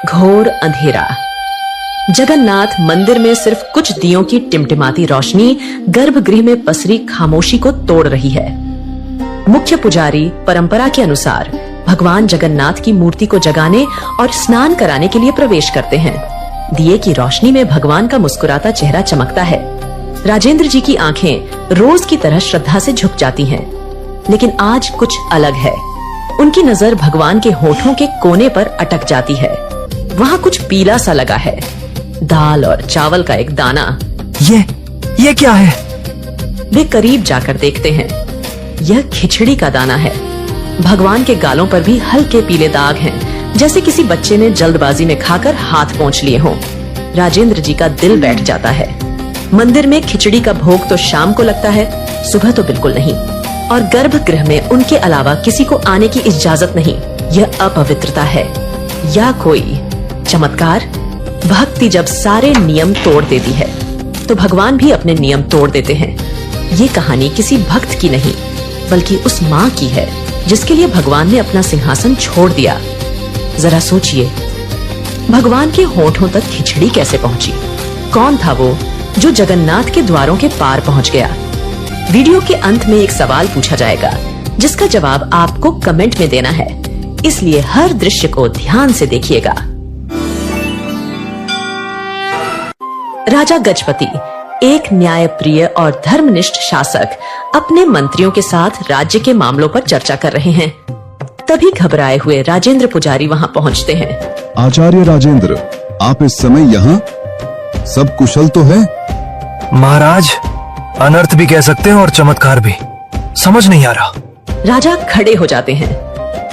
घोर अंधेरा। जगन्नाथ मंदिर में सिर्फ कुछ दियों की टिमटिमाती रोशनी गर्भगृह में पसरी खामोशी को तोड़ रही है। मुख्य पुजारी परंपरा के अनुसार भगवान जगन्नाथ की मूर्ति को जगाने और स्नान कराने के लिए प्रवेश करते हैं। दिए की रोशनी में भगवान का मुस्कुराता चेहरा चमकता है। राजेंद्र जी की आंखें रोज की तरह श्रद्धा से झुक जाती हैं, लेकिन आज कुछ अलग है। उनकी नजर भगवान के होठों के कोने पर अटक जाती है। वहाँ कुछ पीला सा लगा है, दाल और चावल का एक दाना। ये क्या है? वे करीब जाकर देखते हैं। यह खिचड़ी का दाना है। भगवान के गालों पर भी हल्के पीले दाग हैं, जैसे किसी बच्चे ने जल्दबाजी में खाकर हाथ पोंछ लिए हों। राजेंद्र जी का दिल बैठ जाता है। मंदिर में खिचड़ी का भोग तो शाम को लगता है, सुबह तो बिल्कुल नहीं। और गर्भगृह में उनके अलावा किसी को आने की इजाजत नहीं। यह अपवित्रता है या कोई चमत्कार? भक्ति जब सारे नियम तोड़ देती है, तो भगवान भी अपने नियम तोड़ देते हैं। ये कहानी किसी भक्त की नहीं, बल्कि उस माँ की है जिसके लिए भगवान ने अपना सिंहासन छोड़ दिया। जरा सोचिए, भगवान के होठों तक खिचड़ी कैसे पहुंची? कौन था वो जो जगन्नाथ के द्वारों के पार पहुंच गया? वीडियो के अंत में एक सवाल पूछा जाएगा, जिसका जवाब आपको कमेंट में देना है, इसलिए हर दृश्य को ध्यान से देखिएगा। राजा गजपति, एक न्यायप्रिय और धर्मनिष्ठ शासक, अपने मंत्रियों के साथ राज्य के मामलों पर चर्चा कर रहे हैं। तभी घबराए हुए राजेंद्र पुजारी वहां पहुंचते हैं। आचार्य राजेंद्र, आप इस समय यहाँ? सब कुशल तो है? महाराज, अनर्थ भी कह सकते हैं और चमत्कार भी। समझ नहीं आ रहा। राजा खड़े हो जाते हैं।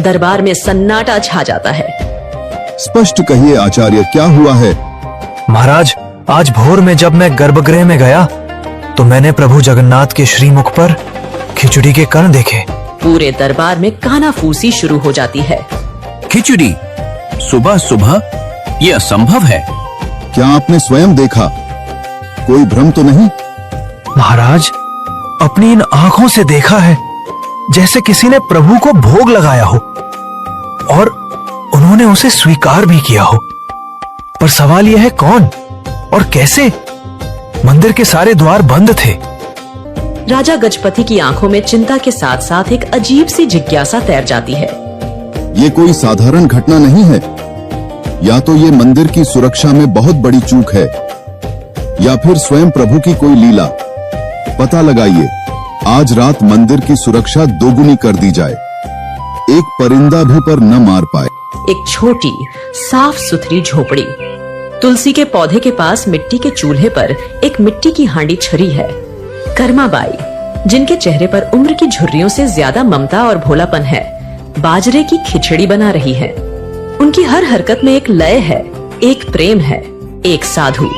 दरबार में सन्नाटा छा जाता है। स्पष्ट कहिए आचार्य, क्या हुआ है? महाराज, आज भोर में जब मैं गर्भगृह में गया तो मैंने प्रभु जगन्नाथ के श्रीमुख पर खिचड़ी के कण देखे। पूरे दरबार में कानाफूसी शुरू हो जाती है। खिचड़ी सुबह सुबह? ये असंभव है। क्या आपने स्वयं देखा? कोई भ्रम तो नहीं? महाराज, अपनी इन आंखों से देखा है, जैसे किसी ने प्रभु को भोग लगाया हो और उन्होंने उसे स्वीकार भी किया हो। पर सवाल यह है, कौन और कैसे? मंदिर के सारे द्वार बंद थे। राजा गजपति की आंखों में चिंता के साथ साथ एक अजीब सी जिज्ञासा तैर जाती है। ये कोई साधारण घटना नहीं है। या तो ये मंदिर की सुरक्षा में बहुत बड़ी चूक है, या फिर स्वयं प्रभु की कोई लीला। पता लगाइए, आज रात मंदिर की सुरक्षा दोगुनी कर दी जाए, एक परिंदा भी पर न मार पाए। एक छोटी साफ सुथरी झोपड़ी, तुलसी के पौधे के पास मिट्टी के चूल्हे पर एक मिट्टी की हांडी छरी है। कर्माबाई, जिनके चेहरे पर उम्र की झुर्रियों से ज्यादा ममता और भोलापन है, बाजरे की खिचड़ी बना रही है। उनकी हर हरकत में एक लय है, एक प्रेम है। एक साधु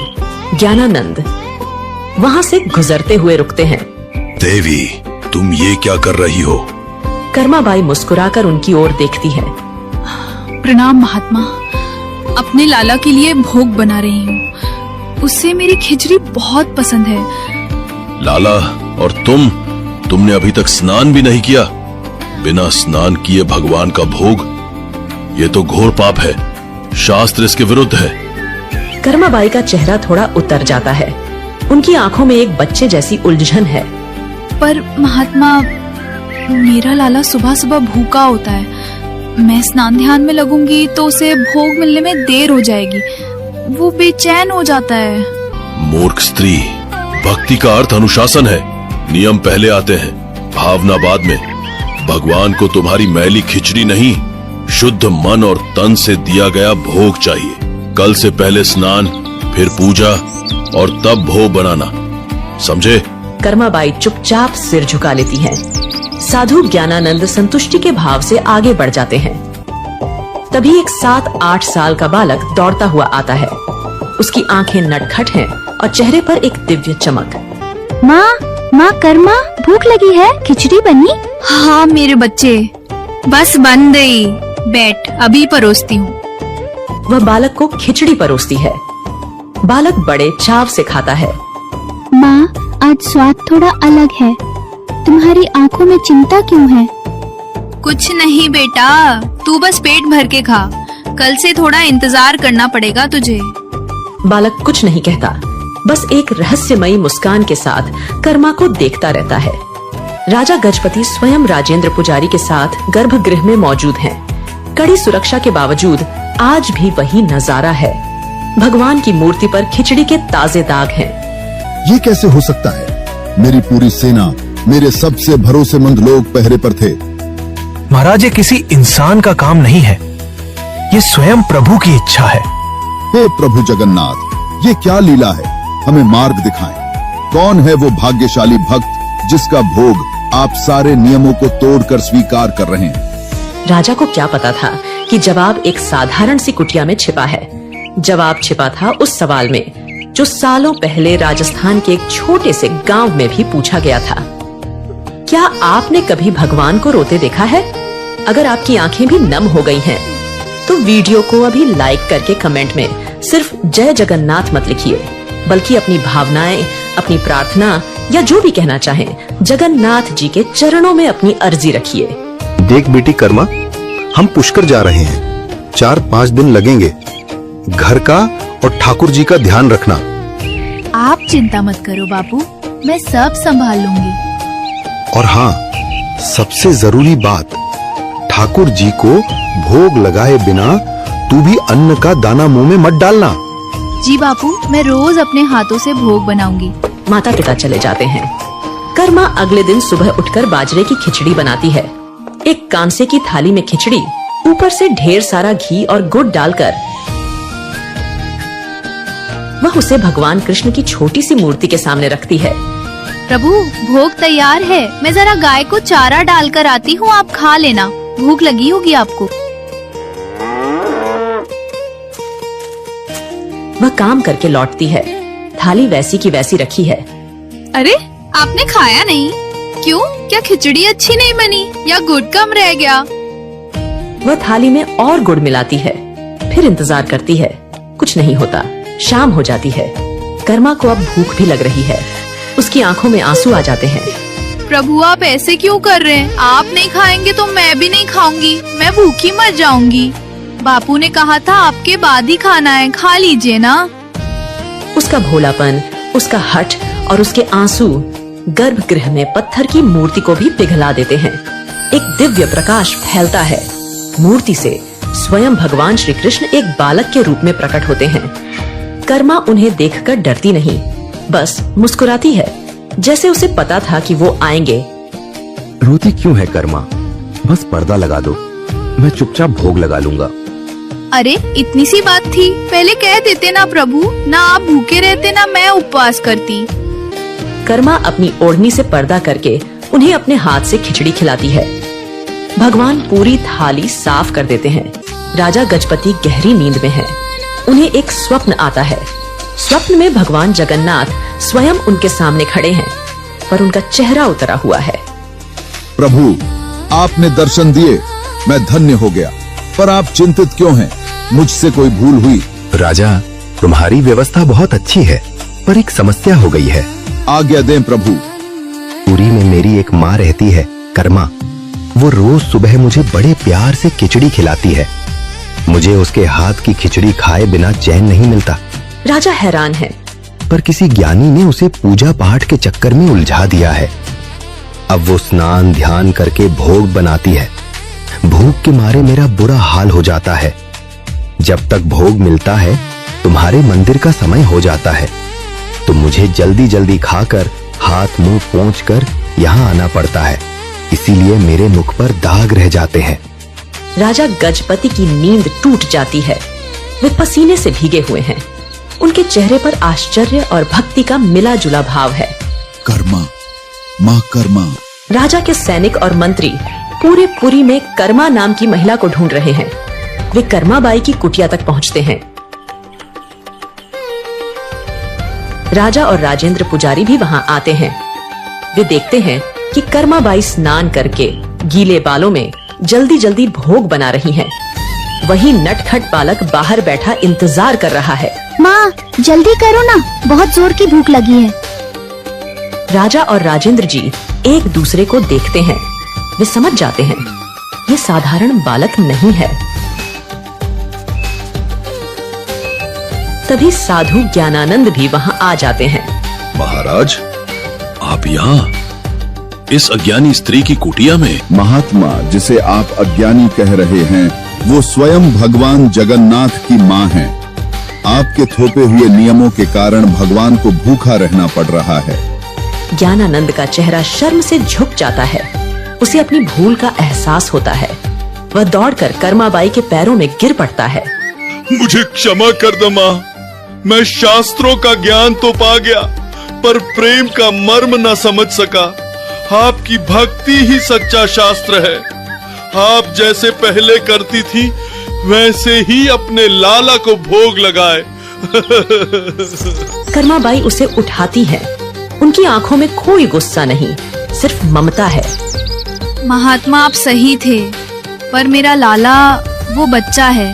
ज्ञानानंद वहाँ से गुजरते हुए रुकते हैं। देवी, तुम ये क्या कर रही हो? कर्माबाई मुस्कुराकर उनकी ओर देखती है। प्रणाम महात्मा, अपने लाला के लिए भोग बना रही हूँ। उससे मेरी खिचड़ी बहुत पसंद है। लाला और तुमने अभी तक स्नान भी नहीं किया। बिना स्नान किए भगवान का भोग, ये तो घोर पाप है। शास्त्र इसके विरुद्ध है। कर्माबाई का चेहरा थोड़ा उतर जाता है। उनकी आंखों में एक बच्चे जैसी उलझन है। पर महात्मा, मेरा लाला सुबह सुबह भूखा होता है। मैं स्नान ध्यान में लगूंगी तो उसे भोग मिलने में देर हो जाएगी। वो बेचैन हो जाता है। मूर्ख स्त्री, भक्ति का अर्थ अनुशासन है। नियम पहले आते हैं, भावना बाद में। भगवान को तुम्हारी मैली खिचड़ी नहीं, शुद्ध मन और तन से दिया गया भोग चाहिए। कल से पहले स्नान, फिर पूजा और तब भोग बनाना, समझे? कर्माबाई चुपचाप सिर झुका लेती हैं। साधु ज्ञानानंद संतुष्टि के भाव से आगे बढ़ जाते हैं। तभी एक 7-8 साल का बालक दौड़ता हुआ आता है। उसकी आंखें नटखट हैं और चेहरे पर एक दिव्य चमक। माँ कर्मा, भूख लगी है, खिचड़ी बनी? हाँ मेरे बच्चे, बस बन गई। बैठ, अभी परोसती हूँ। वह बालक को खिचड़ी परोसती है। बालक बड़े चाव से खाता है। माँ, आज स्वाद थोड़ा अलग है। तुम्हारी आंखों में चिंता क्यों है? कुछ नहीं बेटा, तू बस पेट भर के खा। कल से थोड़ा इंतजार करना पड़ेगा तुझे। बालक कुछ नहीं कहता, बस एक रहस्यमयी मुस्कान के साथ कर्मा को देखता रहता है। राजा गजपति स्वयं राजेंद्र पुजारी के साथ गर्भगृह में मौजूद हैं। कड़ी सुरक्षा के बावजूद आज भी वही नजारा है। भगवान की मूर्ति पर खिचड़ी के ताजे दाग हैं। ये कैसे हो सकता है? मेरी पूरी सेना, मेरे सबसे भरोसेमंद लोग पहरे पर थे। महाराज, ये किसी इंसान का काम नहीं है, ये स्वयं प्रभु की इच्छा है। हे प्रभु जगन्नाथ, ये क्या लीला है? हमें मार्ग दिखाएं। कौन है वो भाग्यशाली भक्त जिसका भोग आप सारे नियमों को तोड़कर स्वीकार कर रहे हैं? राजा को क्या पता था कि जवाब एक साधारण सी कुटिया में छिपा है। जवाब छिपा था उस सवाल में जो सालों पहले राजस्थान के एक छोटे से गांव में भी पूछा गया था। क्या आपने कभी भगवान को रोते देखा है? अगर आपकी आंखें भी नम हो गई हैं, तो वीडियो को अभी लाइक करके कमेंट में सिर्फ जय जगन्नाथ मत लिखिए, बल्कि अपनी भावनाएं, अपनी प्रार्थना या जो भी कहना चाहें, जगन्नाथ जी के चरणों में अपनी अर्जी रखिए। देख बेटी कर्मा, हम पुष्कर जा रहे हैं। 4-5 दिन लगेंगे। घर का और ठाकुर जी का ध्यान रखना। आप चिंता मत करो बापू, मैं सब संभाल लूंगी। और हाँ, सबसे जरूरी बात, ठाकुर जी को भोग लगाए बिना तू भी अन्न का दाना मुंह में मत डालना। जी बापू, मैं रोज अपने हाथों से भोग बनाऊंगी। माता पिता चले जाते हैं। कर्मा अगले दिन सुबह उठकर बाजरे की खिचड़ी बनाती है। एक कांसे की थाली में खिचड़ी, ऊपर से ढेर सारा घी और गुड़ डालकर वह उसे भगवान कृष्ण की छोटी सी मूर्ति के सामने रखती है। प्रभु, भोग तैयार है। मैं जरा गाय को चारा डालकर आती हूँ, आप खा लेना। भूख लगी होगी आपको। वह काम करके लौटती है। थाली वैसी की वैसी रखी है। अरे, आपने खाया नहीं? क्यों? क्या खिचड़ी अच्छी नहीं बनी या गुड़ कम रह गया? वह थाली में और गुड़ मिलाती है। फिर इंतजार करती है, कुछ नहीं होता। शाम हो जाती है। कर्मा को अब भूख भी लग रही है। उसकी आंखों में आंसू आ जाते हैं। प्रभु, आप ऐसे क्यों कर रहे हैं? आप नहीं खाएंगे तो मैं भी नहीं खाऊंगी। मैं भूखी मर जाऊंगी। बापू ने कहा था आपके बाद ही खाना है, खा लीजिए ना। उसका भोलापन, उसका हठ और उसके आंसू गर्भगृह में पत्थर की मूर्ति को भी पिघला देते हैं। एक दिव्य प्रकाश फैलता है। मूर्ति से स्वयं भगवान श्री कृष्ण एक बालक के रूप में प्रकट होते हैं। कर्मा उन्हें देखकर डरती नहीं, बस मुस्कुराती है, जैसे उसे पता था कि वो आएंगे। रोती क्यों है कर्मा? बस पर्दा लगा दो, मैं चुपचाप भोग लगा लूंगा। अरे, इतनी सी बात थी, पहले कह देते ना प्रभु। ना आप भूखे रहते, ना मैं उपवास करती। कर्मा अपनी ओढ़नी से पर्दा करके उन्हें अपने हाथ से खिचड़ी खिलाती है। भगवान पूरी थाली साफ कर देते हैं। राजा गजपति गहरी नींद में है। उन्हें एक स्वप्न आता है। स्वप्न में भगवान जगन्नाथ स्वयं उनके सामने खड़े हैं, पर उनका चेहरा उतरा हुआ है। प्रभु, आपने दर्शन दिए, मैं धन्य हो गया। पर आप चिंतित क्यों हैं? मुझसे कोई भूल हुई? राजा, तुम्हारी व्यवस्था बहुत अच्छी है, पर एक समस्या हो गई है। आज्ञा दें प्रभु। पुरी में मेरी एक माँ रहती है, कर्मा। वो रोज सुबह मुझे बड़े प्यार से खिचड़ी खिलाती है। मुझे उसके हाथ की खिचड़ी खाए बिना चैन नहीं मिलता। राजा हैरान है। पर किसी ज्ञानी ने उसे पूजा पाठ के चक्कर में उलझा दिया है। अब वो स्नान ध्यान करके भोग बनाती है। भूख के मारे मेरा बुरा हाल हो जाता है। जब तक भोग मिलता है, तुम्हारे मंदिर का समय हो जाता है, तो मुझे जल्दी जल्दी खाकर हाथ मुंह पोंछकर यहाँ आना पड़ता है। इसीलिए मेरे मुख पर दाग रह जाते हैं। राजा गजपति की नींद टूट जाती है। वे पसीने से भीगे हुए हैं। उनके चेहरे पर आश्चर्य और भक्ति का मिला जुला भाव है। कर्मा, माँ कर्मा। राजा के सैनिक और मंत्री पूरे पुरी में कर्मा नाम की महिला को ढूंढ रहे हैं। वे कर्माबाई की कुटिया तक पहुंचते हैं। राजा और राजेंद्र पुजारी भी वहां आते हैं। वे देखते हैं कि कर्माबाई स्नान करके गीले बालों में जल्दी जल्दी भोग बना रही हैं। वही नटखट बालक बाहर बैठा इंतजार कर रहा है। माँ, जल्दी करो ना, बहुत जोर की भूख लगी है। राजा और राजेंद्र जी एक दूसरे को देखते हैं। वे समझ जाते हैं ये साधारण बालक नहीं है। तभी साधु ज्ञानानंद भी वहाँ आ जाते हैं। महाराज, आप यहाँ इस अज्ञानी स्त्री की कुटिया में? महात्मा, जिसे आप अज्ञानी कह रहे हैं, वो स्वयं भगवान जगन्नाथ की माँ हैं। आपके थोपे हुए नियमों के कारण भगवान को भूखा रहना पड़ रहा है। ज्ञानानंद का चेहरा शर्म से झुक जाता है। उसे अपनी भूल का एहसास होता है। वह दौड़कर कर्माबाई के पैरों में गिर पड़ता है। मुझे क्षमा कर दो माँ, मैं शास्त्रों का ज्ञान तो पा गया, पर प्रेम का मर्म न समझ सका। आपकी भक्ति ही सच्चा शास्त्र है। आप जैसे पहले करती थी, वैसे ही अपने लाला को भोग लगाए। कर्माबाई उसे उठाती है। उनकी आंखों में कोई गुस्सा नहीं, सिर्फ ममता है। महात्मा, आप सही थे, पर मेरा लाला वो बच्चा है।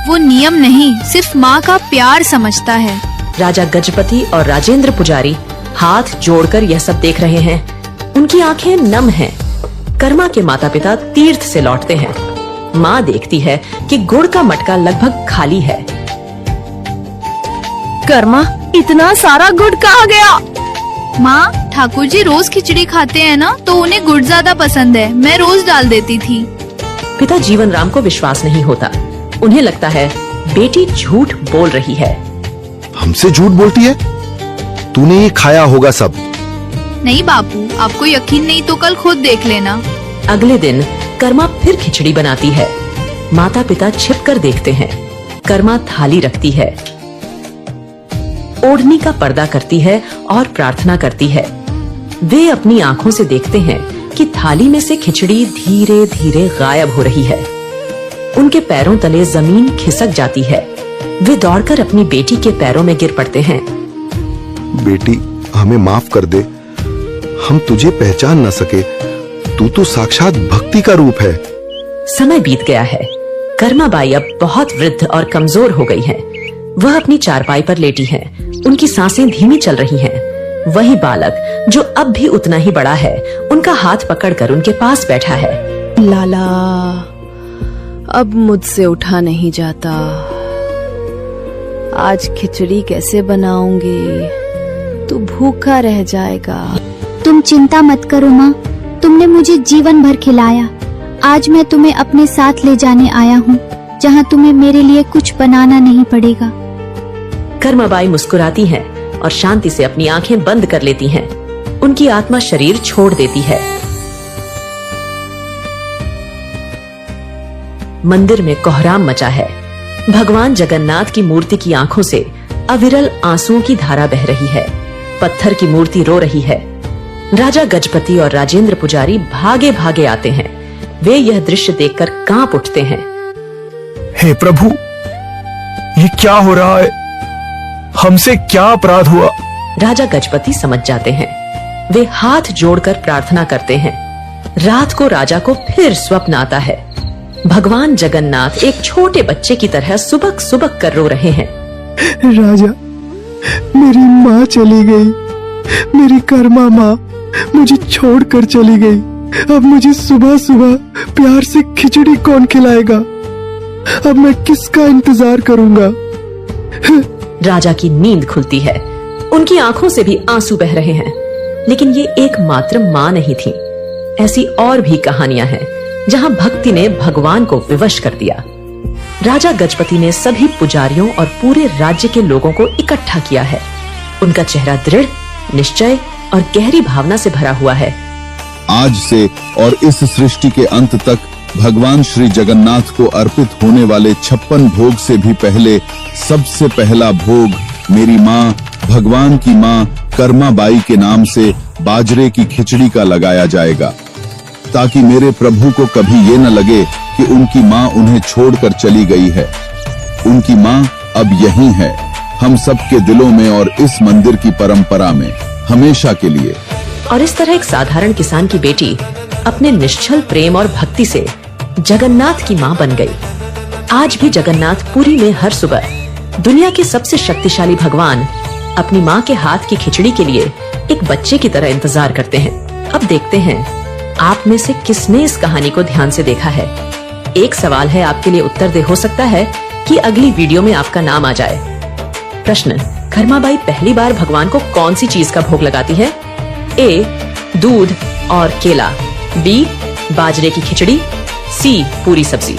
वो नियम नहीं, सिर्फ माँ का प्यार समझता है। राजा गजपति और राजेंद्र पुजारी हाथ जोड़कर यह सब देख रहे हैं। उनकी आंखें नम हैं। कर्मा के माता पिता तीर्थ से लौटते हैं। माँ देखती है कि गुड़ का मटका लगभग खाली है। कर्मा, इतना सारा गुड़ कहाँ गया? माँ, ठाकुर जी रोज खिचड़ी खाते हैं ना, तो उन्हें गुड़ ज्यादा पसंद है। मैं रोज डाल देती थी। पिता जीवन राम को विश्वास नहीं होता। उन्हें लगता है बेटी झूठ बोल रही है। हमसे झूठ बोलती है? तूने ये खाया होगा सब। नहीं बापू, आपको यकीन नहीं तो कल खुद देख लेना। अगले दिन कर्मा फिर खिचड़ी बनाती है। माता पिता छिपकर देखते हैं। कर्मा थाली रखती है, ओढ़नी का पर्दा करती है और प्रार्थना करती है। वे अपनी आंखों से देखते हैं कि थाली में से खिचड़ी धीरे धीरे गायब हो रही है। उनके पैरों तले जमीन खिसक जाती है। वे दौड़कर अपनी बेटी के पैरों में गिर पड़ते हैं। बेटी, हमें माफ कर दे। हम तुझे पहचान न सके। तू तो साक्षात भक्ति का रूप है। समय बीत गया है। कर्माबाई अब बहुत वृद्ध और कमजोर हो गई है। वह अपनी चारपाई पर लेटी है। उनकी सांसें धीमी चल रही हैं। वही बालक जो अब भी उतना ही बड़ा है, उनका हाथ पकड़कर उनके पास बैठा है। लाला, अब मुझसे उठा नहीं जाता। आज खिचड़ी कैसे बनाऊंगी? तू भूखा रह जाएगा। तुम चिंता मत करो माँ, तुमने मुझे जीवन भर खिलाया। आज मैं तुम्हें अपने साथ ले जाने आया हूँ, जहाँ तुम्हें मेरे लिए कुछ बनाना नहीं पड़ेगा। कर्माबाई मुस्कुराती हैं और शांति से अपनी आंखें बंद कर लेती हैं। उनकी आत्मा शरीर छोड़ देती है। मंदिर में कोहराम मचा है। भगवान जगन्नाथ की मूर्ति की आंखों से अविरल आंसुओं की धारा बह रही है। पत्थर की मूर्ति रो रही है। राजा गजपति और राजेंद्र पुजारी भागे भागे आते हैं। वे यह दृश्य देखकर कांप उठते हैं। हे प्रभु, ये क्या हो रहा है? हमसे क्या अपराध हुआ? राजा गजपति समझ जाते हैं। वे हाथ जोड़कर प्रार्थना करते हैं। रात को राजा को फिर स्वप्न आता है। भगवान जगन्नाथ एक छोटे बच्चे की तरह सुबक सुबक कर रो रहे हैं। राजा, मेरी माँ चली गई। मेरी कर्मा माँ मुझे छोड़कर चली गई। अब मुझे सुबह सुबह प्यार से खिचड़ी कौन खिलाएगा? अब मैं किसका इंतजार करूंगा? राजा की नींद खुलती है। उनकी आंखों से भी आंसू बह रहे हैं। लेकिन ये एकमात्र माँ नहीं थी। ऐसी और भी कहानियां हैं जहां भक्ति ने भगवान को विवश कर दिया। राजा गजपति ने सभी पुजारियों और पूरे राज्य के लोगों को इकट्ठा किया है। उनका चेहरा दृढ़, निश्चय और गहरी भावना से भरा हुआ है। आज से और इस सृष्टि के अंत तक भगवान श्री जगन्नाथ को अर्पित होने वाले 56 भोग से भी पहले सबसे पहला भोग मेरी माँ, भगवान की माँ कर्माबाई के नाम से बाजरे की खिचड़ी का लगाया जाएगा, ताकि मेरे प्रभु को कभी ये न लगे कि उनकी माँ उन्हें छोड़कर चली गई है। उनकी माँ अब यहीं है, हम सबके दिलों में और इस मंदिर की परंपरा में हमेशा के लिए। और इस तरह एक साधारण किसान की बेटी अपने निश्चल प्रेम और भक्ति से जगन्नाथ की माँ बन गई। आज भी जगन्नाथ पुरी में हर सुबह दुनिया के सबसे शक्तिशाली भगवान अपनी माँ के हाथ की खिचड़ी के लिए एक बच्चे की तरह इंतजार करते हैं। अब देखते हैं आप में से किसने इस कहानी को ध्यान से देखा है। एक सवाल है आपके लिए उत्तर दे हो सकता है कि अगली वीडियो में आपका नाम आ जाए। प्रश्न, खरमाबाई पहली बार भगवान को कौन सी चीज का भोग लगाती है? ए, दूध और केला, बी, बाजरे की खिचड़ी, सी, पूरी सब्जी,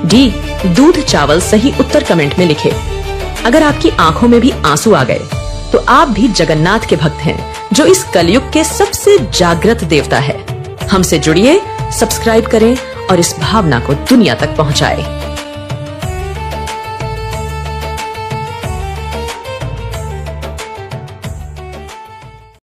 डी, दूध चावल। सही उत्तर कमेंट में लिखे। अगर आपकी आंखों में भी आंसू आ गए तो आप भी जगन्नाथ के भक्त हैं, जो इस कलयुग के सबसे जागृत देवता है। हमसे जुड़िए, सब्सक्राइब करें और इस भावना को दुनिया तक पहुंचाएं।